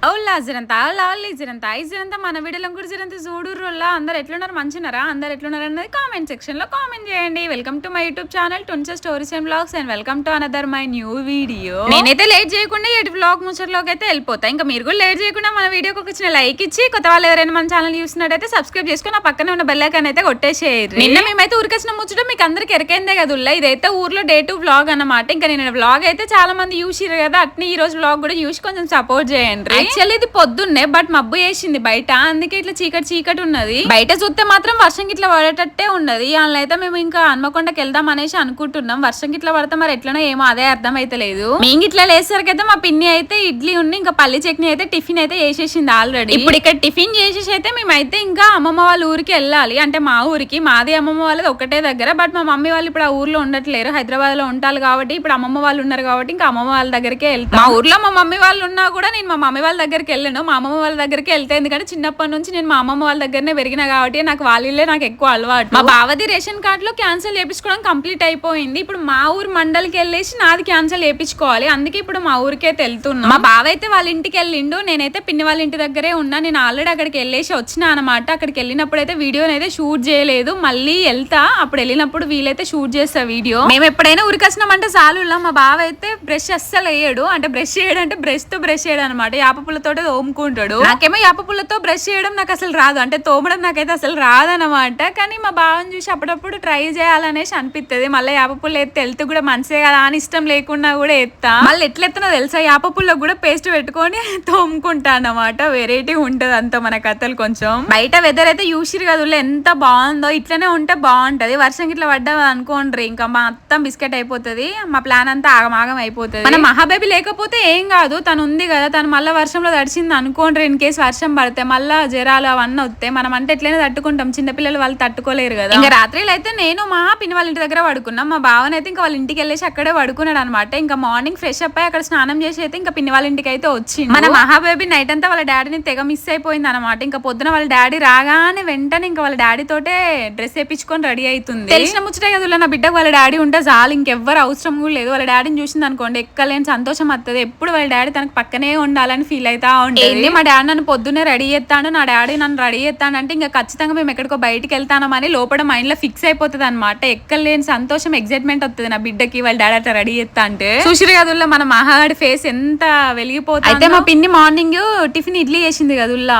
అవులా జరంతా లాలి జరంతా జరంతా మన వీడియోలో కూడా జరంతా చూడుర్రోల్లా అందరు ఎట్లున్నారు మంచినారా అందరు ఎట్లున్నారు అనేది కామెంట్ సెక్షన్ లో కామెంట్ చేయండి. Welcome to my YouTube channel టుంచే stories and vlogs and welcome to another my new video. నేనైతే లేట్ చేయకుండా ఎటు బ్లాగ్ ముచ్చట్లోకి అయితే వెళ్ళిపోతా. ఇంకా మీరు కూడా లేట్ చేయకుండా మన వీడియోకి ఒక చిన్న లైక్ ఇచ్చి కొత్త వాళ్ళు ఎవరైనా మన ఛానల్ చూస్తున్నట్టయితే సబ్స్క్రైబ్ చేసుకుని ఆ పక్కనే ఉన్న బెల్ ఐకాన్ అయితే కొట్టేసేయండి. నిన్న మేమైతే ఊరికొచ్చిన ముచ్చట మీకు అందరికి ఎరకైందే కదుల్లా. ఇదైతే ఊర్లో డే టు బ్లాగ్ అన్నమాట. ఇంకా నేను బ్లాగ్ అయితే చాలా మంది చూసిరు కదా, అట్నే ఈ రోజు బ్లాగ్ కూడా చూసి కొంచెం సపోర్ట్ చేయండి. యాక్చువల్లీ ఇది పొద్దున్నే బట్ మబ్బు వేసింది బయట, అందుకే ఇట్లా చీకటి చీకటి ఉన్నది. బయట చూస్తే మాత్రం వర్షం ఇట్లా పడేటట్టే ఉన్నది. అందులో అయితే మేము ఇంకా హన్మకొండకి వెళ్దాం అనేసి అనుకుంటున్నాం. వర్షం ఇట్లా పడితే మరి ఎట్లనో ఏమో అదే అర్థం అయితే లేదు. మేము ఇట్లా లేసరికైతే మా పిన్ని అయితే ఇడ్లీ ఉంది, ఇంకా పల్లి చట్నీ అయితే టిఫిన్ అయితే వేసేసింది ఆల్రెడీ. ఇప్పుడు ఇక్కడ టిఫిన్ చేసేసి అయితే మేమైతే ఇంకా అమ్మమ్మ వాళ్ళ ఊరికి వెళ్ళాలి. అంటే మా ఊరికి, మాది అమ్మమ్మ వాళ్ళది ఒకటే దగ్గర. బట్ మా మమ్మీ వాళ్ళు ఇప్పుడు ఆ ఊర్లో ఉండట్లేరు, హైదరాబాద్ లో ఉంటారు కాబట్టి ఇప్పుడు అమ్మమ్మ వాళ్ళు ఉన్నారు కాబట్టి ఇంకా అమ్మమ్మ వాళ్ళ దగ్గరికే వెళ్తాం. మా ఊర్లో మా మమ్మీ వాళ్ళు ఉన్నా కూడా నేను మా మమ్మీ వాళ్ళ దగ్గరికి వెళ్ళాను, మా అమ్మమ్మ వాళ్ళ దగ్గరికి వెళ్తే. ఎందుకంటే చిన్నప్పటి నుంచి నేను మా అమ్మమ్మ వాళ్ళ దగ్గరనే పెరిగిన కాబట్టి నాకు వాళ్ళే నాకు ఎక్కువ అలవాటు. మా బావది రేషన్ కార్డు లో క్యాన్సిల్ చేయించుకోవడం కంప్లీట్ అయిపోయింది. ఇప్పుడు మా ఊరు మండలికి వెళ్ళేసి నాది క్యాన్సిల్ చేయించుకోవాలి. అందుకే ఇప్పుడు మా ఊరికైతే వెళ్తున్నా. మా బావ అయితే వాళ్ళ ఇంటికి వెళ్ళిండు, నేనైతే పిన్ని వాళ్ళ ఇంటి దగ్గరే ఉన్నా. నేను ఆల్రెడీ అక్కడికి వెళ్ళేసి వచ్చినా అనమాట. అక్కడికి వెళ్ళినప్పుడు అయితే వీడియోని అయితే షూట్ చేయలేదు, మళ్ళీ వెళ్తా అప్పుడు వెళ్ళినప్పుడు వీలైతే షూట్ చేస్తా వీడియో. మేము ఎప్పుడైనా ఊరికి వచ్చినామంటే చాలు. మా బావ అయితే బ్రష్ అస్సలు వేయడు, అంటే బ్రష్ చేయడం అంటే బ్రష్ తో బ్రష్ చేయడం అనమాట. యాప పుల్లతో తోముకుంటాడు. నాకేమో యాప పుల్లతో బ్రష్ చేయడం నాకు అసలు రాదు, అంటే తోమడం నాకైతే అసలు రాదనమాట. కానీ మా బావని చూసి అప్పుడప్పుడు ట్రై చేయాలనేసి అనిపిస్తుంది. మళ్ళీ యాప పుల్ల ఎత్తే వెళ్తే కూడా మంచిదే కదా అని ఇష్టం లేకుండా కూడా ఎత్తా. మళ్ళీ ఎట్లా ఎత్తునో తెలుసా, యాప పుల్లకు కూడా పేస్ట్ పెట్టుకొని తోముకుంటా అన్నమాట. వెరైటీ ఉంటది అంత మన కథలు. కొంచెం బయట వెదర్ అయితే చూసిరు కదా ఎంత బాగుందో, ఇట్లనే ఉంటే బాగుంటది. వర్షం ఇట్లా పడ్డా అనుకోండి ఇంకా మొత్తం బిస్కెట్ అయిపోతుంది, మా ప్లాన్ అంతా ఆగమాగం అయిపోతుంది. మన మహాబేబీ లేకపోతే ఏం కాదు, తను ఉంది కదా, తను మళ్ళీ వర్షంలో తడిచింది అనుకోండి. ఇన్ కేసు వర్షం పడితే మళ్ళీ జ్వరాలు అవన్నీ వస్తాయి. మనం అంటే ఎట్లయినా తట్టుకుంటాం, చిన్నపిల్లలు వాళ్ళు తట్టుకోలేరు కదా. ఇంకా రాత్రిలో అయితే నేను మా పిన్ని వాళ్ళ ఇంటి దగ్గర పడుకున్నాం. మా బావన్ అయితే ఇంకా వాళ్ళ ఇంటికి వెళ్ళేసి అక్కడే పడుకున్నాడు అనమాట. ఇంకా మార్నింగ్ ఫ్రెష్ అప్ అయ్యి అక్కడ స్నానం చేసి అయితే ఇంకా పిన్ని వాళ్ళ ఇంటికి అయితే వచ్చింది. మన మహాబేబీ నైట్ అంతా వాళ్ళ డాడీని తెగ మిస్ అయిపోయింది అనమాట. ఇంకా పొద్దున వాళ్ళ డాడీ రాగానే వెంటనే ఇంకా వాళ్ళ డాడీ తోటే డ్రెస్ వేయించుకొని రెడీ అవుతుంది. తెలిసిన ముచ్చటే కదా, నా బిడ్డకు వాళ్ళ డాడీ ఉంటే చాలు, ఇంకెవ్వరు అవసరం కూడా లేదు. వాళ్ళ డాడీని చూసింది అనుకోండి ఎక్కలేని సంతోషం వస్తుంది. ఎప్పుడు వాళ్ళ డాడీ తనకు పక్కనే ఉండాలని ఫీల్ అవుతా ఉంటుంది. మా డాడీ నన్ను పొద్దున్నే రెడీ చేస్తాను, నా డాడీ నన్ను రెడీ చేస్తాను అంటే ఇంకా ఖచ్చితంగా మేము ఎక్కడికో బయటికి వెళ్తామని లోపల మైండ్ లో ఫిక్స్ అయిపోతుంది అనమాట. ఎక్కలేని సంతోషం ఎగ్జైట్మెంట్ వస్తుంది నా బిడ్డకి వాళ్ళ డాడీ అట్లా రెడీ చేస్తా అంటే. చూసిరు కదుల్లా మన మహాడి ఫేస్ ఎంత వెలిగిపోతుంది. అయితే మా పిన్ని మార్నింగ్ టిఫిన్ ఇడ్లీ చేసింది కదుల్లా.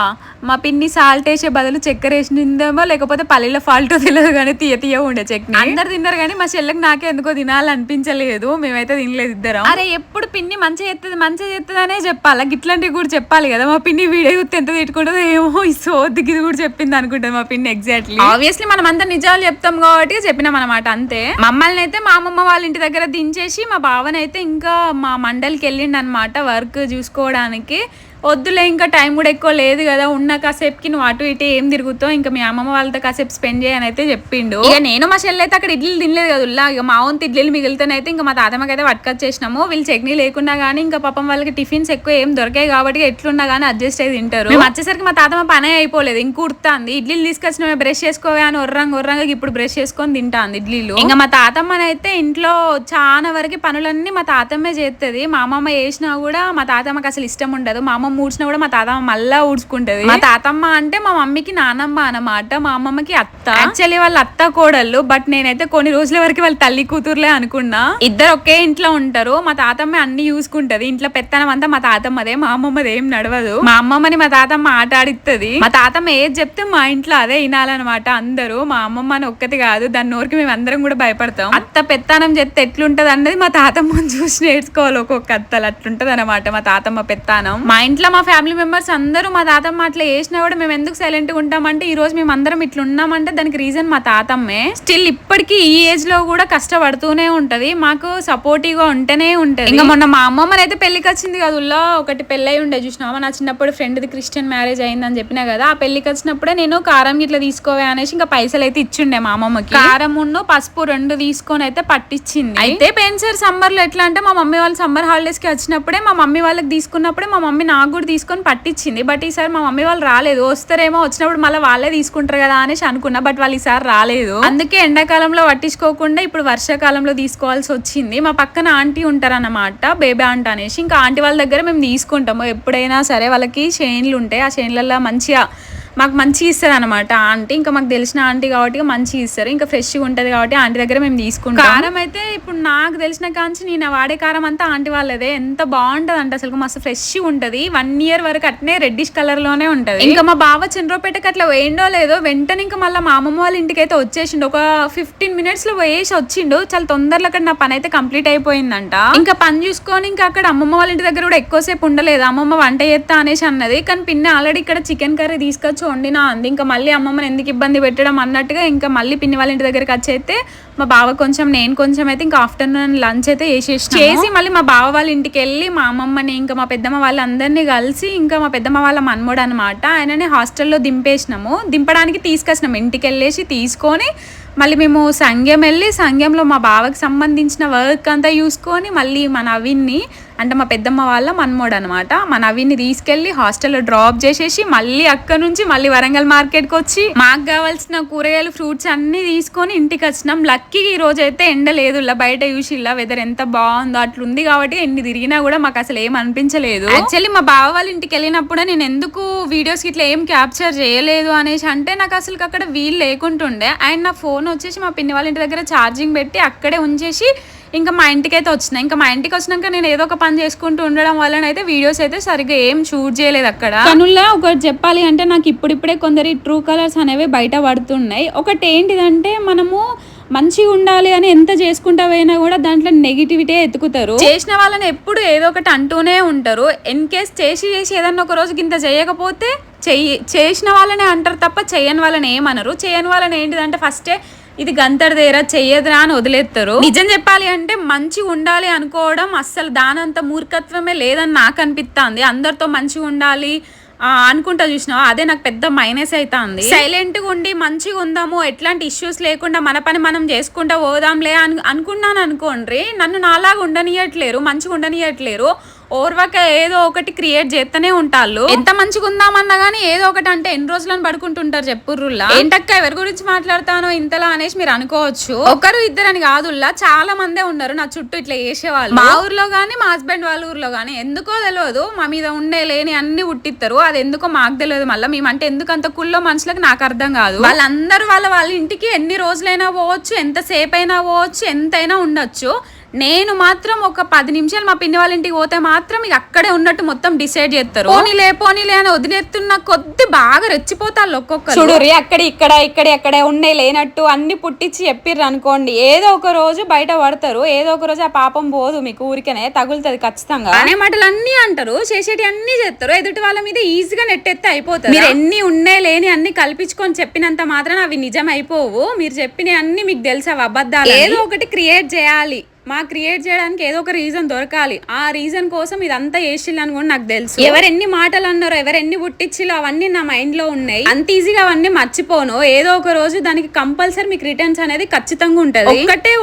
మా పిన్ని సాల్ట్ వేసే బదులు చక్కెర వేసిందేమో లేకపోతే పల్లెల ఫాల్టో తెలియదు కానీ తీయ ఉండే చట్నీ. అందరు తిన్నారు కానీ మా చెల్లెకి నాకే ఎందుకో తినాలనిపించలేదు, మేమైతే తినలేదు ఇద్దరం. అరే ఎప్పుడు పిన్ని మంచిగా చేస్తుంది అనే చెప్పాలా, గిట్లాంటివి కూడా చెప్పాలి కదా. మా పిన్ని వీడియో చూస్తే ఎంత తిట్టుకుంటుందో ఏమో, ఈ సోదికి ఇది కూడా చెప్పింది అనుకుంటుంది మా పిన్ని. ఎగ్జాక్ట్లీ ఆబ్వియస్లీ మనం అంతా నిజాలు చెప్తాం కాబట్టి చెప్పినాం అనమాట అంతే. మమ్మల్ని అయితే మా అమ్మమ్మ వాళ్ళ ఇంటి దగ్గర దించేసి మా బావనైతే ఇంకా మా మండలికి వెళ్ళిండు అనమాట వర్క్ చూసుకోవడానికి. వద్దులే ఇంకా టైం కూడా ఎక్కువ లేదు కదా, ఉన్న కాసేపుకి నువ్వు అటు ఇటు ఏం తిరుగుతావు, ఇంకా మీ అమ్మమ్మ వాళ్ళతో కాసేపు స్పెండ్ చేయని అయితే చెప్పిండు. ఇక నేను మా చెల్లి అయితే అక్కడ ఇడ్లీలు తినలేదు కదా, ఇక మా వంతు ఇడ్లీలు మిగిలితేనైతే ఇంకా మా తాతమ్మకి అయితే పట్టుకొచ్చేసినాము. వీళ్ళు చట్నీ లేకుండా కానీ ఇంకా పాపం వాళ్ళకి టిఫిన్స్ ఎక్కువ ఏం దొరికాయి కాబట్టి ఎట్లున్నా కానీ అడ్జస్ట్ అయ్యి తింటారు. మేము వచ్చేసరికి మా తాతమ్మ పనే అయిపోలేదు, ఇంక కుడుతుంది. ఇడ్లీలు తీసుకొచ్చిన బ్రష్ చేసుకోవా అని ఒర్రంగా ఇప్పుడు బ్రష్ చేసుకొని తింటాంది ఇడ్లీలు. ఇంకా మా తాతమ్మనైతే ఇంట్లో చాలా వరకు పనులన్నీ మా తాతమ్మే చేస్తుంది. మా అమ్మమ్మ చేసినా కూడా మా తాతమ్మకి అసలు ఇష్టం ఉండదు. మా అమ్మ ఊడ్చినా కూడా మా తాతమ్మ మళ్ళా ఊడ్చుకుంటది. మా తాతమ్మ అంటే మా మమ్మీకి నానమ్మ అన్నమాట, మా అమ్మమ్మకి అత్త. యాక్చువల్లీ వాళ్ళ అత్త కోడళ్ళు, బట్ నేనైతే కొన్ని రోజుల వరకు వాళ్ళ తల్లి కూతురులే అనుకున్నా. ఇద్దరు ఒకే ఇంట్లో ఉంటారు. మా తాతమ్మ అన్ని చూసుకుంటది, ఇంట్లో పెత్తనం అంతా మా తాతమ్మదే, మా అమ్మమ్మది ఏం నడవదు. మా అమ్మమ్మని మా తాతమ్మ ఆట ఆడిస్తుంది. మా తాతమ్మ ఏది చెప్తే మా ఇంట్లో అదే వినాలన్నమాట అందరూ. మా అమ్మమ్మ అని ఒక్కటి కాదు, దాని నోరికి మేము అందరం కూడా భయపడతాం. అత్త పెత్తనం చెప్తే ఎట్లుంటది అన్నది మా తాతమ్మని చూసి నేర్చుకోవాలి. ఒక్కొక్క అత్తలు అట్లుంటది అనమాట మా తాతమ్మ పెత్తనం. మా ఇంట్లో మా ఫ్యామిలీ మెంబర్స్ అందరూ మా తాతమ్మ అట్లా చేసినా కూడా మేము ఎందుకు సైలెంట్ గా ఉంటామంటే, ఈ రోజు మేము అందరం ఇట్లా ఉన్నామంటే దానికి రీజన్ మా తాతమ్మే. స్టిల్ ఇప్పటికీ ఈ ఏజ్ లో కూడా కష్టపడుతూనే ఉంటది, మాకు సపోర్టివ్ గా ఉంటేనే ఉంటది. ఇంకా మొన్న మా అమ్మమ్మని అయితే పెళ్లికి వచ్చింది కదా, ఒకటి పెళ్ళై ఉండే చూసినామా, నా చిన్నప్పుడు ఫ్రెండ్ది క్రిస్టియన్ మ్యారేజ్ అయిందని చెప్పినా కదా, ఆ పెళ్లికి వచ్చినప్పుడే నేను కారం ఇట్లా తీసుకోవే అనేసి ఇంకా పైసలు అయితే ఇచ్చిండే మా అమ్మమ్మకి. కారం పసుపు 2 తీసుకొని అయితే పట్టించింది. అయితే పెన్సర్ సమ్మర్ లో ఎట్లా అంటే మా మమ్మీ వాళ్ళు సమ్మర్ హాలిడేస్ కి వచ్చినప్పుడే మా మమ్మీ వాళ్ళకి తీసుకున్నప్పుడే మా మమ్మీ నాకు కూడా తీసుకొని పట్టించింది. బట్ ఈసారి మా మమ్మీ వాళ్ళు రాలేదు. వస్తారేమో, వచ్చినప్పుడు మళ్ళీ వాళ్ళే తీసుకుంటారు కదా అనేసి అనుకున్నా. బట్ వాళ్ళు ఈసారి రాలేదు. అందుకే ఎండాకాలంలో పట్టించుకోకుండా ఇప్పుడు వర్షాకాలంలో తీసుకోవాల్సి వచ్చింది. మా పక్కన ఆంటీ ఉంటారన్నమాట, బేబీ ఆంటీ అనేసి. ఇంకా ఆంటీ వాళ్ళ దగ్గర మేము తీసుకుంటాము ఎప్పుడైనా సరే. వాళ్ళకి చేన్లు ఉంటాయి, ఆ చేన్లలో మంచిగా మాకు మంచిగా ఇస్తారు అనమాట ఆంటీ. ఇంకా మాకు తెలిసిన ఆంటీ కాబట్టి మంచిగా ఇస్తారు, ఇంకా ఫ్రెష్గా ఉంటుంది కాబట్టి ఆంటీ దగ్గర మేము తీసుకుంటాం. కారం అయితే ఇప్పుడు నాకు తెలిసిన కాంచి నేను వాడే కారం అంతా ఆంటీ వాళ్ళదే. ఎంత బాగుంటది అంటే అసలు మస్తు ఫ్రెష్గా ఉంటుంది. 1 year వరకు అట్నే రెడ్డిష్ కలర్ లోనే ఉంటది. ఇంకా మా బావ చంద్రపేటకి అట్లా వేయండో లేదో వెంటనే ఇంకా మళ్ళీ మా అమ్మమ్మ వాళ్ళ ఇంటికి అయితే వచ్చేసిండు. ఒక 15 minutes లో వేసి వచ్చిండు. చాలా తొందరలో అక్కడ నా పని అయితే కంప్లీట్ అయిపోయిందంట. ఇంకా పని చూసుకొని ఇంకా అక్కడ అమ్మమ్మ వాళ్ళ ఇంటి దగ్గర కూడా ఎక్కువసేపు ఉండలేదు. అమ్మమ్మ వంట చేస్తా అనేసి అన్నది, కానీ పిన్ని ఆల్రెడీ ఇక్కడ చికెన్ కర్రీ తీసుకొచ్చి వండినా అంది. ఇంకా మళ్ళీ అమ్మమ్మని ఎందుకు ఇబ్బంది పెట్టడం అన్నట్టుగా ఇంకా మళ్ళీ పిన్ని వాళ్ళ ఇంటి దగ్గరికి వచ్చి అయితే మా బావ కొంచెం నేను కొంచెం అయితే ఇంకా ఆఫ్టర్నూన్ లంచ్ అయితే చేసి మళ్ళీ మా బావ వాళ్ళ ఇంటికి వెళ్ళి మా అమ్మమ్మని ఇంకా మా పెద్దమ్మ వాళ్ళందరినీ కలిసి ఇంకా మా పెద్దమ్మ వాళ్ళ మన్మోడు అనమాట ఆయనని హాస్టల్లో దింపేసినాము. దింపడానికి తీసుకొచ్చినాము. ఇంటికి వెళ్ళేసి తీసుకొని మళ్ళీ మేము సంఘం వెళ్ళి సంఘంలో మా బావకి సంబంధించిన వర్క్ అంతా చూసుకొని మళ్ళీ మా నవీన్ని అంటే మా పెద్దమ్మ వాళ్ళ మన్మోడు అనమాట, మా నవీన్ని తీసుకెళ్ళి హాస్టల్లో డ్రాప్ చేసేసి మళ్ళీ అక్కడ నుంచి మళ్ళీ వరంగల్ మార్కెట్కి వచ్చి మాకు కావాల్సిన కూరగాయలు ఫ్రూట్స్ అన్నీ తీసుకొని ఇంటికి వచ్చినాం. లక్కీగా ఈ రోజు అయితే ఎండ లేదు, బయట చూసిల్లా వెదర్ ఎంత బాగుందో అట్లుంది కాబట్టి ఎన్ని తిరిగినా కూడా మాకు అసలు ఏం అనిపించలేదు. యాక్చువల్లీ మా బావ వాళ్ళ ఇంటికి వెళ్ళినప్పుడే నేను ఎందుకు వీడియోస్ ఇట్లా ఏం క్యాప్చర్ చేయలేదు అనేసి అంటే నాకు అసలు అక్కడ వీలు లేకుంటుండే. అండ్ నా ఫోన్ వచ్చేసి మా పిన్ని వాళ్ళ ఇంటి దగ్గర ఛార్జింగ్ పెట్టి అక్కడే ఉంచేసి ఇంకా మా ఇంటికి అయితే వచ్చిన. ఇంకా మా ఇంటికి వచ్చినాక నేను ఏదో ఒక పని చేసుకుంటూ ఉండడం వల్లనైతే వీడియోస్ అయితే సరిగ్గా ఏం షూట్ చేయలేదు. అక్కడ కనుల్లో ఒకటి చెప్పాలి అంటే నాకు ఇప్పుడిప్పుడే కొందరి ట్రూ కలర్స్ అనేవి బయట పడుతున్నాయి. ఒకటి ఏంటిదంటే మనము మంచిగా ఉండాలి అని ఎంత చేసుకుంటా పోయినా కూడా దాంట్లో నెగిటివిటీ ఎత్తుకుతారు. చేసిన వాళ్ళని ఎప్పుడు ఏదో ఒకటి అంటూనే ఉంటారు. ఇన్ కేస్ చేసి ఏదన్నా ఒక రోజుకి ఇంత చేయకపోతే చేసిన వాళ్ళనే అంటారు తప్ప చేయని వాళ్ళని ఏమనరు. చేయని వాళ్ళని ఏంటిదంటే ఫస్టే ఇది గంతడదేరా చెయ్యదురా అని వదిలేస్తారు. నిజం చెప్పాలి అంటే మంచిగా ఉండాలి అనుకోవడం అస్సలు దానంత మూర్ఖత్వమే లేదని నాకు అనిపిస్తుంది. అందరితో మంచిగా ఉండాలి అనుకుంటా చూసినావా, అదే నాకు పెద్ద మైనస్ అవుతుంది. సైలెంట్గా ఉండి మంచిగా ఉందాము, ఎట్లాంటి ఇష్యూస్ లేకుండా మన పని మనం చేసుకుంటా పోదాంలే అనుకున్నాను అనుకోండి, నన్ను నాలాగా ఉండనియట్లేరు, మంచిగా ఉండనియట్లేరు. ఓర్వక ఏదో ఒకటి క్రియేట్ చేస్తూనే ఉంటారు. ఎంత మంచిగా ఉందామన్నా గానీ ఏదో ఒకటి అంటే ఎన్ని రోజులను పడుకుంటుంటారు చెప్పుర్రుల్లా. ఏంటక్క ఎవరి గురించి మాట్లాడతానో ఇంతలా అనేసి మీరు అనుకోవచ్చు. ఒకరు ఇద్దరని కాదుల్లా చాలా మందే ఉన్నారు నా చుట్టూ ఇట్లా చేసేవాళ్ళు. మా ఊర్లో గానీ మా హస్బెండ్ వాళ్ళ ఊర్లో గానీ ఎందుకో తెలియదు మా మీద ఉండే లేని అన్ని ఉట్టిస్తారు. అది ఎందుకో మాకు తెలియదు. మళ్ళీ మేమంటే ఎందుకు అంత కుల్లో మనుషులకు నాకు అర్థం కాదు. వాళ్ళందరూ వాళ్ళ ఇంటికి ఎన్ని రోజులైనా పోవచ్చు, ఎంతసేపు అయినా పోవచ్చు, ఎంతైనా ఉండొచ్చు. నేను మాత్రం ఒక 10 నిమిషాలు మా పిన్ని వాళ్ళ ఇంటికి పోతే మాత్రం ఇక అక్కడే ఉన్నట్టు మొత్తం డిసైడ్ చేస్తారు. పోనీలే అని వదిలేస్తున్న కొద్ది బాగా రెచ్చిపోతారు ఒక్కొక్కరు. చూడురి అక్కడ ఉండే లేనట్టు అన్ని పుట్టించి చెప్పిర్రు అనుకోండి, ఏదో ఒక రోజు బయట పడతారు. ఏదో ఒక రోజు ఆ పాపం పోదు, మీకు ఊరికనే తగులుతుంది ఖచ్చితంగా. అనే మాటలు అన్ని అంటారు, చేసేటి అన్ని చేస్తారు. ఎదుటి వాళ్ళ మీద ఈజీగా నెట్టెత్తే అయిపోతారు. మీరు ఎన్ని ఉన్నాయి లేని అన్ని కల్పించుకొని చెప్పినంత మాత్రం అవి నిజం అయిపోవు. మీరు చెప్పిన అన్ని మీకు తెలుసు అవి అబద్ధాలు. ఏదో ఒకటి క్రియేట్ చేయాలి, క్రియేట్ చేయడానికి ఏదో ఒక రీజన్ దొరకాలి. ఆ రీజన్ కోసం ఇదంతా చేసిల్లని కూడా నాకు తెలుసు. ఎవరెన్ని మాటలు అన్నారో ఎవరెన్ని పుట్టించిలో అవన్నీ నా మైండ్ లో ఉన్నాయి. అంత ఈజీగా అవన్నీ మర్చిపోను. ఏదో ఒక రోజు దానికి కంపల్సరీ మీకు రిటర్న్స్ అనేది ఖచ్చితంగా ఉంటది. ఒక్కటే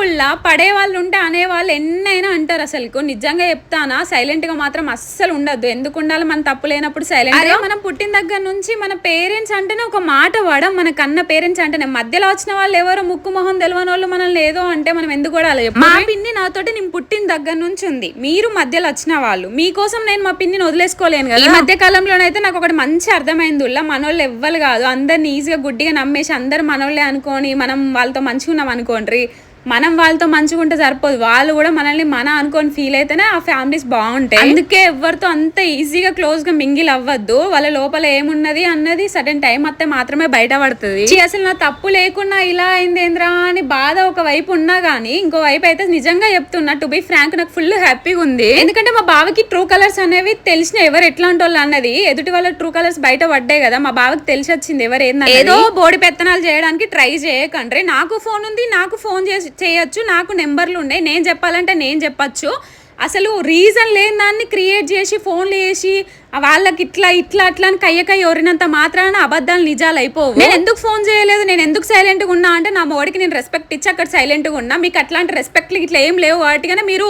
పడే వాళ్ళు ఉంటే అనేవాళ్ళు ఎన్నైనా అంటారు. అసలు నిజంగా చెప్తానా, సైలెంట్ గా మాత్రం అస్సలు ఉండద్దు. ఎందుకు ఉండాలి, మన తప్పు లేనప్పుడు సైలెంట్ గా. మనం పుట్టిన దగ్గర నుంచి మన పేరెంట్స్ అంటేనే ఒక మాట వాడం, మన కన్న పేరెంట్స్ అంటేనే. మధ్యలో వచ్చిన వాళ్ళు ఎవరో ముక్కు మొహం తెలియని వాళ్ళు మనల్ని ఏదో అంటే మనం ఎందుకు కూడా అలా చెప్పాలి. మా పిన్ని నాతోటి నేను పుట్టిన దగ్గర నుంచి ఉంది. మీరు మధ్యలో వచ్చిన వాళ్ళు, మీకోసం నేను మా పిన్నిని వదిలేసుకోలేను కదా. ఈ మధ్య కాలంలోనైతే నాకు ఒకటి మంచి అర్థమైంది. మనోళ్ళు ఎవ్వరు కాదు, అందరిని ఈజీగా గుడ్డిగా నమ్మేసి అందరు మనోళ్ళే అనుకోని మనం వాళ్ళతో మంచిగా ఉన్నాం అనుకోండి. మనం వాళ్ళతో మంచిగా ఉంటే సరిపోదు, వాళ్ళు కూడా మనల్ని అనుకొని ఫీల్ అయితేనే ఆ ఫ్యామిలీస్ బాగుంటాయి. అందుకే ఎవరితో అంత ఈజీగా క్లోజ్ గా మింగిల్ అవ్వద్దు. వాళ్ళ లోపల ఏమున్నది అన్నది సడన్ టైం అత్తే మాత్రమే బయట పడుతుంది. అసలు నా తప్పు లేకున్నా ఇలా అయిందేంద్రా అని బాధ ఒక వైపు ఉన్నా గానీ ఇంకో వైపు అయితే నిజంగా చెప్తున్నా, టు బి ఫ్రాంక్ నాకు ఫుల్ హ్యాపీగా ఉంది. ఎందుకంటే మా బావకి ట్రూ కలర్స్ అనేవి తెలిసిన ఎవరు ఎట్లాంటి వాళ్ళు అన్నది. ఎదుటి వాళ్ళ ట్రూ కలర్స్ బయట పడ్డాయి కదా, మా బావకి తెలిసి వచ్చింది ఎవరు ఏందని. ఏదో బోడి పెత్తనాలు చేయడానికి ట్రై చేయకండి. నాకు ఫోన్ ఉంది, నాకు ఫోన్ చేయొచ్చు, నాకు నెంబర్లు ఉన్నాయి, నేను చెప్పాలంటే నేను చెప్పచ్చు. అసలు రీజన్ లేని దాన్ని క్రియేట్ చేసి ఫోన్లు చేసి వాళ్ళకి ఇట్లా అని కయ్యకై ఎవరినంత మాత్రాన అబద్ధాలు నిజాలు అయిపోవు. నేను ఎందుకు ఫోన్ చేయలేదు, నేను ఎందుకు సైలెంట్గా ఉన్నా అంటే నా మోడికి నేను రెస్పెక్ట్ ఇచ్చి అక్కడ సైలెంట్గా ఉన్నా. మీకు అట్లాంటి రెస్పెక్ట్లు ఇట్లా ఏం లేవు. వాటికనే మీరు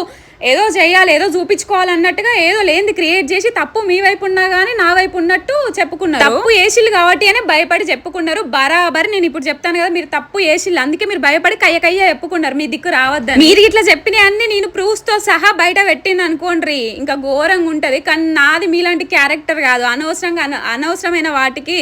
ఏదో చేయాలి, ఏదో చూపించుకోవాలన్నట్టుగా ఏదో లేనిది క్రియేట్ చేసి తప్పు మీ వైపు ఉన్నా కానీ నా వైపు ఉన్నట్టు చెప్పుకున్నారు. తప్పు ఏసిల్లు కాబట్టి అని భయపడి చెప్పుకున్నారు. బరాబర్ నేను ఇప్పుడు చెప్తాను కదా, మీరు తప్పు ఏసిల్లు, అందుకే మీరు భయపడి కయ్య చెప్పుకున్నారు మీ దిక్కు రావద్దని. మీరు ఇట్లా చెప్పిన అన్ని నేను ప్రూఫ్స్ తో సహా బయట పెట్టింది అనుకోండి, ఇంకా ఘోరంగా ఉంటది. కానీ నాది మీలాంటి క్యారెక్టర్ కాదు. అనవసరమైన వాటికి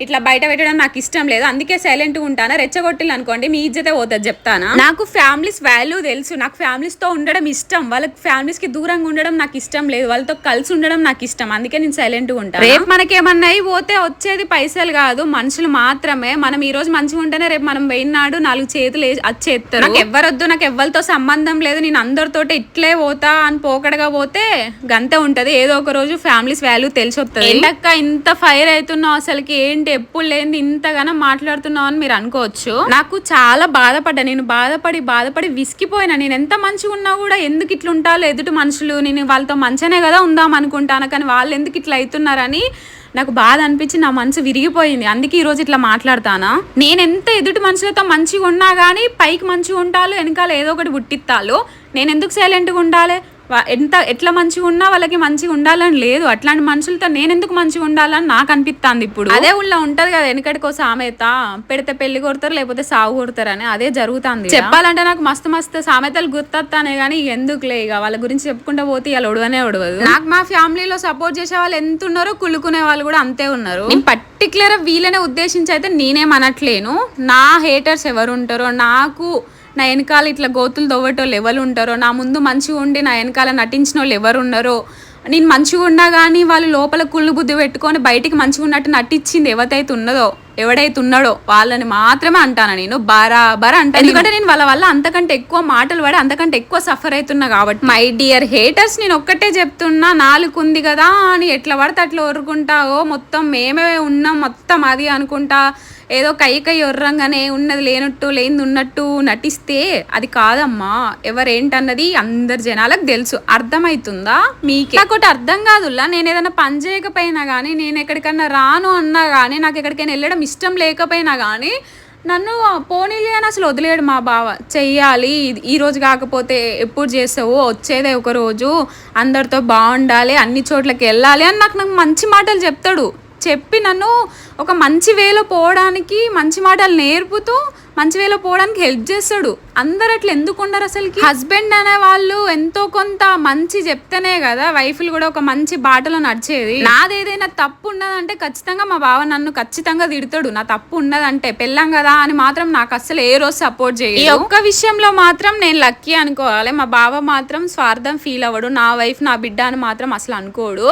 ఇట్లా బయట పెట్టడం నాకు ఇష్టం లేదు. అందుకే సైలెంట్గా ఉంటాను. రెచ్చగొట్టిల్లు అనుకోండి మీ ఇజ్జతే పోతుంది చెప్తానా. నాకు ఫ్యామిలీస్ వాల్యూ తెలుసు. నాకు ఫ్యామిలీస్తో ఉండడం ఇష్టం. వాళ్ళకి ఫ్యామిలీస్కి దూరంగా ఉండడం నాకు ఇష్టం లేదు. వాళ్ళతో కలిసి ఉండడం నాకు ఇష్టం. అందుకే నేను సైలెంట్గా ఉంటాను. రేపు మనకేమన్నా పోతే వచ్చేది పైసలు కాదు, మనుషులు మాత్రమే. మనం ఈ రోజు మంచిగా ఉంటేనే రేపు మనం పోయినాడు 4 చేతులు వచ్చేస్తారు. నాకు ఎవ్వరొద్దు, నాకు ఎవ్వరితో సంబంధం లేదు, నేను అందరితోటి ఇట్లే పోతా అని పోకడగా పోతే గంతే ఉంటది. ఏదో ఒక రోజు ఫ్యామిలీస్ వాల్యూ తెలిసి వస్తుంది. ఏంటక్క ఇంత ఫైర్ అవుతున్నావు, అసలుకి ఏంటి ఎప్పుడు లేని ఇంతగానో మాట్లాడుతున్నావు అని మీరు అనుకోవచ్చు. నాకు చాలా బాధపడ్డా. నేను బాధపడి విసిగిపోయినా. నేను ఎంత మంచిగా ఉన్నా కూడా ఎందుకు ఇట్లా ఉంటాలో ఎదుటి మనుషులు, నేను వాళ్ళతో మంచిగానే కదా ఉందాం అనుకుంటాను, కానీ వాళ్ళు ఎందుకు ఇట్లా అవుతున్నారని నాకు బాధ అనిపించి నా మనసు విరిగిపోయింది. అందుకే ఈరోజు ఇట్లా మాట్లాడతానా. నేను ఎంత ఎదుటి మనుషులతో మంచిగా ఉన్నా కానీ పైకి మంచిగా ఉంటాలో వెనకాల ఏదో ఒకటి పుట్టిస్తాలో. నేను ఎందుకు సైలెంట్గా ఉండాలి? ఎట్లా మంచిగా ఉన్నా వాళ్ళకి మంచిగా ఉండాలని లేదు. అట్లాంటి మనుషులతో నేను ఎందుకు మంచిగా ఉండాలని నాకు అనిపిస్తుంది ఇప్పుడు. అదే ఊళ్ళో ఉంటది కదా వెనకటికో సామెత, పెడితే పెళ్లి కొడతారు లేకపోతే సాగు కొడతారు అని. అదే జరుగుతుంది. చెప్పాలంటే నాకు మస్తు సామెతలు గుర్తొస్తానే కానీ ఎందుకులే, ఇక వాళ్ళ గురించి చెప్పుకుంటూ పోతే ఇలా ఒడవనే ఒడవదు. నాకు మా ఫ్యామిలీలో సపోర్ట్ చేసే వాళ్ళు ఎంత ఉన్నారో కుళ్ళుకునే వాళ్ళు కూడా అంతే ఉన్నారు. నేను పర్టికులర్ వీళ్ళనే ఉద్దేశించి అయితే నేనేమనట్లేను. నా హేటర్స్ ఎవరు ఉంటారో, నా వెనకాల ఇట్లా గోతులు దొవ్వటోళ్ళు ఎవరు ఉంటారో, నా ముందు మంచిగా ఉండి నా వెనకాల నటించిన వాళ్ళు ఎవరు ఉన్నారో, నేను మంచిగా ఉన్నా కానీ వాళ్ళు లోపల కుళ్ళు బుద్ధి పెట్టుకొని బయటికి మంచిగా ఉన్నట్టు నటించింది ఎవడైతే ఉన్నాడో వాళ్ళని మాత్రమే అంటాను నేను. బరాబర్ అంటాను. ఎందుకంటే నేను వాళ్ళ వల్ల అంతకంటే ఎక్కువ మాటలు పడి అంతకంటే ఎక్కువ సఫర్ అవుతున్నా కాబట్టి. మై డియర్ హేటర్స్, నేను ఒక్కటే చెప్తున్నా, 4 ఉంది కదా అని ఎట్లా పడితే అట్లా ఒరుకుంటావో, మొత్తం మేమే ఉన్నాం మొత్తం అది అనుకుంటా ఏదో కై ఒర్రంగానే ఉన్నది లేనట్టు లేనిది ఉన్నట్టు నటిస్తే అది కాదమ్మా. ఎవరేంటన్నది అందరి జనాలకు తెలుసు. అర్థమవుతుందా మీకే? నాకోటి అర్థం కాదుల్లా, నేను ఏదైనా పని చేయకపోయినా కానీ, నేను ఎక్కడికన్నా రాను అన్నా కానీ, నాకు ఎక్కడికైనా వెళ్ళడం ఇష్టం లేకపోయినా కానీ నన్ను పోనీలే అని అసలు వదిలేడు మా బావ. చెయ్యాలి, ఈ రోజు కాకపోతే ఎప్పుడు చేస్తావు, వచ్చేదే ఒక రోజు, అందరితో బాగుండాలి, అన్ని చోట్లకి వెళ్ళాలి అని నాకు మంచి మాటలు చెప్తాడు. చెప్పి నన్ను ఒక మంచి వేలో పోవడానికి, మంచి మాటలు నేర్పుతూ మంచి వేలో పోవడానికి హెల్ప్ చేస్తాడు. అందరు అట్లా ఎందుకు ఉండరు అసలుకి? హస్బెండ్ అనే వాళ్ళు ఎంతో కొంత మంచి చెప్తేనే కదా వైఫ్లు కూడా ఒక మంచి బాటలో నడిచేది. నాదేదైనా తప్పు ఉన్నదంటే ఖచ్చితంగా మా బావ నన్ను ఖచ్చితంగా తిడతాడు. నా తప్పు ఉన్నదంటే పెళ్ళాం కదా అని మాత్రం నాకు అసలు ఏ రోజు సపోర్ట్ చేయదు. ఈ ఒక్క విషయంలో మాత్రం నేను లక్కీ అనుకోవాలి. మా బావ మాత్రం స్వార్థం ఫీల్ అవ్వడు. నా వైఫ్ నా బిడ్డ అని మాత్రం అసలు అనుకోడు.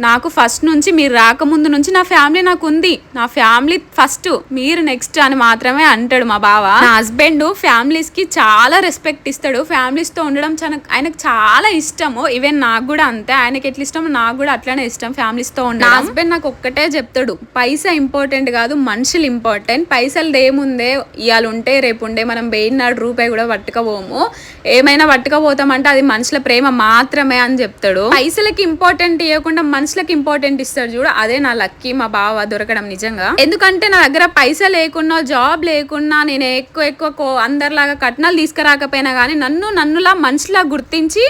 నాకు ఫస్ట్ నుంచి, మీరు రాకముందు నుంచి నా ఫ్యామిలీ నాకు ఉంది, నా ఫ్యామిలీ ఫస్ట్, మీరు నెక్స్ట్ అని మాత్రమే అంటాడు మా బావ. నా హస్బెండ్ ఫ్యామిలీస్కి చాలా రెస్పెక్ట్ ఇస్తాడు. ఫ్యామిలీస్తో ఉండడం ఆయనకు చాలా ఇష్టము. ఈవెన్ నాకు కూడా అంతే. ఆయనకి ఎట్లా ఇష్టం నాకు కూడా అట్లనే ఇష్టం ఫ్యామిలీస్తో ఉండడం. నా హస్బెండ్ నాకు ఒక్కటే చెప్తాడు, పైసా ఇంపార్టెంట్ కాదు, మనుషులు ఇంపార్టెంట్. పైసలు ఏముందే, ఇవాళ ఉంటే రేపు ఉండే, మనం పోయినాడు రూపాయి కూడా పట్టుకపోము. ఏమైనా పట్టుకపోతామంటే అది మనుషుల ప్రేమ మాత్రమే అని చెప్తాడు. పైసలకి ఇంపార్టెంట్ ఇవ్వకుండా మనుషులకి ఇంపార్టెంట్ ఇస్తాడు చూడు, అదే నా లక్కీ మా బావ దొరకడం నిజంగా. ఎందుకంటే నా దగ్గర పైసా లేకున్నా, జాబ్ లేకున్నా, నేను ఎక్కువ అందరిలాగా కట్నాలు తీసుకురాకపోయినా కానీ నన్నులా మనిషిలా గుర్తించి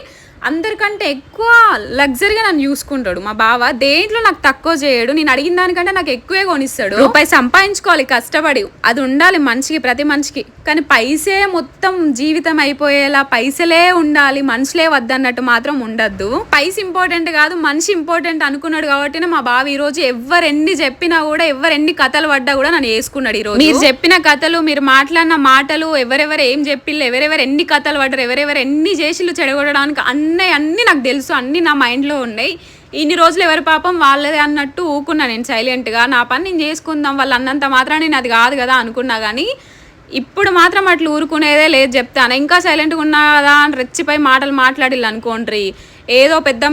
అందరికంటే ఎక్కువ లగ్జరీగా నన్ను చూసుకుంటాడు మా బావ. దేంట్లో నాకు తక్కువ చేయడు. నేను అడిగిన దానికంటే నాకు ఎక్కువే కొనిస్తాడు. రూపాయి సంపాదించుకోవాలి కష్టపడి, అది ఉండాలి మనిషికి, ప్రతి మనిషికి. కానీ పైసే మొత్తం జీవితం అయిపోయేలా, పైసలే ఉండాలి, మనుషులే వద్దన్నట్టు మాత్రం ఉండద్దు. పైస ఇంపార్టెంట్ కాదు, మనిషి ఇంపార్టెంట్ అనుకున్నాడు కాబట్టి మా బావ ఈ రోజు ఎవరెన్ని చెప్పినా కూడా, ఎవరెన్ని కథలు పడ్డా కూడా నన్ను వేసుకున్నాడు. ఈ రోజు మీరు చెప్పిన కథలు, మీరు మాట్లాడిన మాటలు, ఎవరెవరు ఏం చెప్పిళ్ళు, ఎవరెవరు ఎన్ని కథలు పడ్డారు, ఎవరెవరు ఎన్ని చేసిళ్ళు చెడగొట్టడానికి, అన్నీ నాకు తెలుసు, అన్నీ నా మైండ్లో ఉన్నాయి. ఇన్ని రోజులు ఎవరి పాపం వాళ్ళదే అన్నట్టు ఊకున్నా నేను సైలెంట్గా. నా పని నేను చేసుకుందాం, వాళ్ళు అన్నంత మాత్రం నేను అది కాదు కదా అనుకున్నా. కానీ ఇప్పుడు మాత్రం అట్లా ఊరుకునేదే లేదు చెప్తాను. ఇంకా సైలెంట్గా ఉన్నా కదా అని రెచ్చిపోయి మాటలు మాట్లాడిల్లు అనుకోండి, ఏదో పెద్ద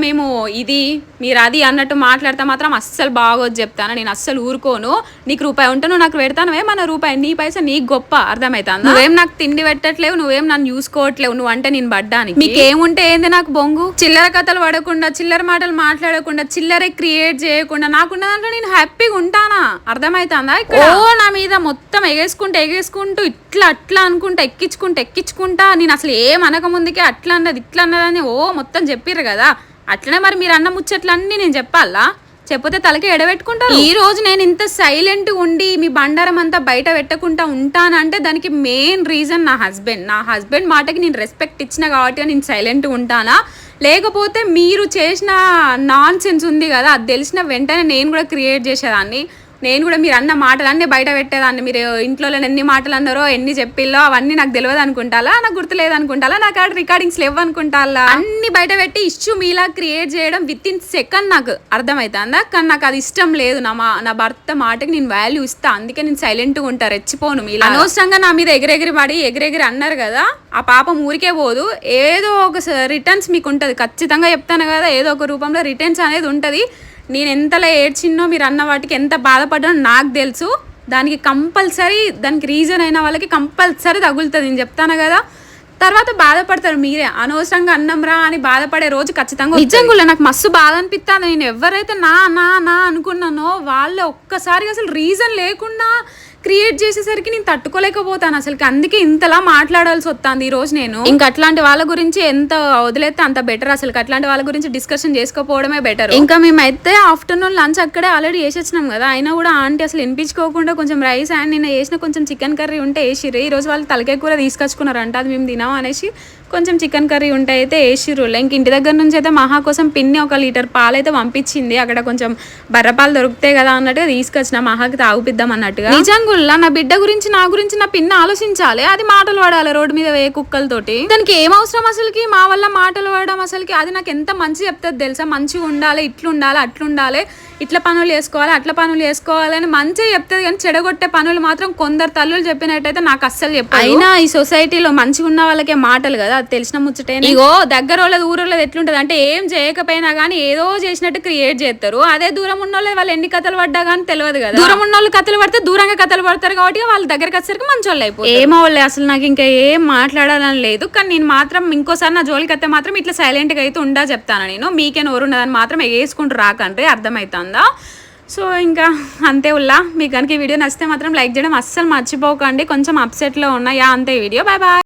మీరు అది అన్నట్టు మాట్లాడితే మాత్రం అస్సలు బాగోదు చెప్తాను. నేను అస్సలు ఊరుకోను. నీకు రూపాయి ఉంటే నువ్వు నాకు పెడతాను, మన రూపాయి నీ పైసా నీకు గొప్ప, అర్థమవుతుంది? నువ్వేం నాకు తిండి పెట్టట్లేవు, నువ్వేం నన్ను చూసుకోవట్లేవు, నువ్వు అంటే నేను పడ్డానికి. మీకేముంటే ఏంది నాకు బొంగు? చిల్లర కథలు పడకుండా, చిల్లర మాటలు మాట్లాడకుండా, చిల్లరే క్రియేట్ చేయకుండా నాకున్న దాంట్లో నేను హ్యాపీగా ఉంటానా, అర్థమవుతుందా? ఇక్కడ నా మీద మొత్తం ఎగేసుకుంటూ ఇట్లా అట్లా అనుకుంటా ఎక్కించుకుంటా నేను అసలు ఏం అనక ముందుకే అట్లా అన్నది ఇట్లా అన్నదని మొత్తం చెప్పిర్రు కదా. అట్లనే మరి మీరు అన్న ముచ్చట్లన్నీ నేను చెప్పాలా? చెప్పితే తలకి ఎడబెట్టుకుంటారు. ఈ రోజు నేను ఇంత సైలెంట్ ఉండి మీ బండారం అంతా బయట పెట్టకుండా ఉంటానంటే దానికి మెయిన్ రీజన్ నా హస్బెండ్ మాటకి నేను రెస్పెక్ట్ ఇచ్చిన కాబట్టి నేను సైలెంట్ ఉంటానా. లేకపోతే మీరు చేసిన నాన్ సెన్స్ ఉంది కదా, అది తెలిసిన వెంటనే నేను కూడా క్రియేట్ చేసేదాన్ని. నేను కూడా మీరు అన్న మాటలన్నీ బయట పెట్టేదాన్ని. మీరు ఇంట్లో ఎన్ని మాటలు అన్నారో ఎన్ని చెప్పిల్లో అవన్నీ నాకు తెలియదు అనుకుంటాలా, నాకు గుర్తులేదు అనుకుంటాలా, నాకు ఆడ రికార్డింగ్స్ లేవు అనుకుంటాలా, అన్ని బయట పెట్టి ఇష్యూ మీలా క్రియేట్ చేయడం విత్ ఇన్ సెకండ్ నాకు అర్థమవుతుందా. కానీ నాకు అది ఇష్టం లేదు. నా భర్త మాటకి నేను వాల్యూ ఇస్తా, అందుకే నేను సైలెంట్గా ఉంటా, రెచ్చిపోను. మీలా అనవసరంగా నా మీద ఎగిరెగిరి అన్నారు కదా, ఆ పాపం ఊరికే పోదు. ఏదో ఒక రిటర్న్స్ మీకు ఉంటుంది, ఖచ్చితంగా చెప్తాను కదా, ఏదో ఒక రూపంలో రిటర్న్స్ అనేది ఉంటుంది. నేను ఎంతలా ఏడ్చిన్నో, మీరు అన్న వాటికి ఎంత బాధపడ్డానో నాకు తెలుసు. దానికి రీజన్ అయిన వాళ్ళకి కంపల్సరీ తగులుతుంది, నేను చెప్తాను కదా. తర్వాత బాధపడతారు మీరే, అనవసరంగా అన్నంరా అని బాధపడే రోజు ఖచ్చితంగా. నిజంగా నాకు మస్తు బాధ అనిపిస్తుంది. నేను ఎవరైతే నా అనుకున్నానో వాళ్ళే ఒక్కసారిగా అసలు రీజన్ లేకుండా క్రియేట్ చేసేసరికి నేను తట్టుకోలేకపోతాను అసలుకి. అందుకే ఇంతలా మాట్లాడాల్సి వస్తుంది ఈ రోజు. నేను ఇంకా అట్లాంటి వాళ్ళ గురించి ఎంత వదిలేస్తే అంత బెటర్. అసలు అట్లాంటి వాళ్ళ గురించి డిస్కషన్ చేసుకోవడమే బెటర్. ఇంకా మేమైతే ఆఫ్టర్నూన్ లంచ్ అక్కడే ఆల్రెడీ వేసేసినాం కదా, అయినా కూడా ఆంటీ అసలు వినిపించుకోకుండా కొంచెం రైస్ అండ్ నిన్న వేసిన కొంచెం చికెన్ కర్రీ ఉంటే వేసిర్రు. ఈ రోజు వాళ్ళు తలకాయ కూర తీసుకొచ్చుకున్నారంట, అది మేము తినాం అనేసి కొంచెం చికెన్ కర్రీ ఉంటే అయితే వేసిర్రు. ఇంక ఇంటి దగ్గర నుంచి అయితే మహా కోసం పిన్ని 1 లీటర్ పాలు అయితే పంపించింది. అక్కడ కొంచెం బర్రపాలు దొరుకుతాయి కదా అన్నట్టుగా తీసుకొచ్చిన, మహాకి తాగుపిద్దాం అన్నట్టుగా. నిజంగా నా బిడ్డ గురించి నా పిన్ని ఆలోచించాలి, అది మాటలు పడాలి రోడ్డు మీద కుక్కలతోటి. దానికి ఏం అవసరం అసలుకి మా వల్ల మాటలు పడడం? అసలుకి అది నాకు ఎంత మంచి చెప్తుంది తెలుసా, మంచిగా ఉండాలి, ఇట్లుండాలి, అట్లుండాలి, ఇట్లా పనులు చేసుకోవాలి, అట్లా పనులు చేసుకోవాలి అని మంచిగా చెప్తుంది. కానీ చెడగొట్టే పనులు మాత్రం కొందరు తల్లులు చెప్పినట్టయితే నాకు అస్సలు చెప్పాలి. అయినా ఈ సొసైటీలో మంచిగా ఉన్న వాళ్ళకే మాటలు కదా, అది తెలిసిన ముచ్చటే. ఇగో దగ్గర వాళ్ళది ఊరోళ్ళది ఎట్లుంటది అంటే ఏం చేయకపోయినా కానీ ఏదో చేసినట్టు క్రియేట్ చేస్తారు. అదే దూరం ఉన్న వాళ్ళు ఎన్ని కథలు పడ్డా కానీ తెలియదు కదా. దూరం ఉన్న వాళ్ళు కథలు పడితే దూరంగా కథలు పడతారు కాబట్టి వాళ్ళ దగ్గరకు వచ్చేసరికి మంచి వాళ్ళు అయిపోయి. ఏమో వాళ్ళే అసలు నాకు ఇంకా ఏం మాట్లాడాలని లేదు. కానీ నేను మాత్రం ఇంకోసారి నా జోలికి అయితే మాత్రం ఇట్లా సైలెంట్ గా అయితే ఉండా చెప్తాను. నేను మీకే నోరు ఉన్నదని మాత్రం వేసుకుంటూ రాకండి, అర్థమవుతుందా? సో ఇంకా అంతే ఉల్లా. మీకు కనుక ఈ వీడియో నచ్చితే మాత్రం లైక్ చేయడం అస్సలు మర్చిపోకండి. కొంచెం అప్సెట్లో ఉన్నా అంతే వీడియో. Bye bye.